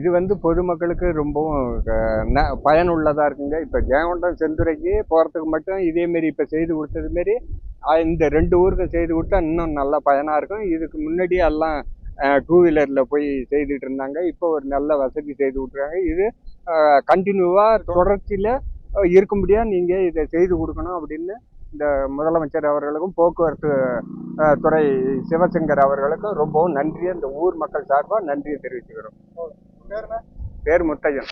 இது வந்து பொதுமக்களுக்கு ரொம்பவும் பயனுள்ளதாக இருக்குங்க. இப்போ ஜெயங்கொண்டம் செந்துறைக்கு போகிறதுக்கு மட்டும் இதேமாரி இப்போ செய்து கொடுத்தது மாரி இந்த 2 ஊருக்கும் செய்து கொடுத்தா இன்னும் நல்ல பயனாக இருக்கும். இதுக்கு முன்னாடியே எல்லாம் 2 வீலரில் போய் செய்துட்டு இருந்தாங்க. இப்போ ஒரு நல்ல வசதி செய்து விட்ருக்காங்க. இது கண்டினியூவாக தொடர்ச்சியில் இருக்கும்படியாக நீங்கள் இதை செய்து கொடுக்கணும் அப்படின்னு இந்த முதலமைச்சர் அவர்களுக்கும் போக்குவரத்து துறை சிவசங்கர் அவர்களுக்கும் ரொம்பவும் நன்றியை இந்த ஊர் மக்கள் சார்பாக நன்றியை தெரிவிச்சுக்கிறோம். பேர் முத்தையன்.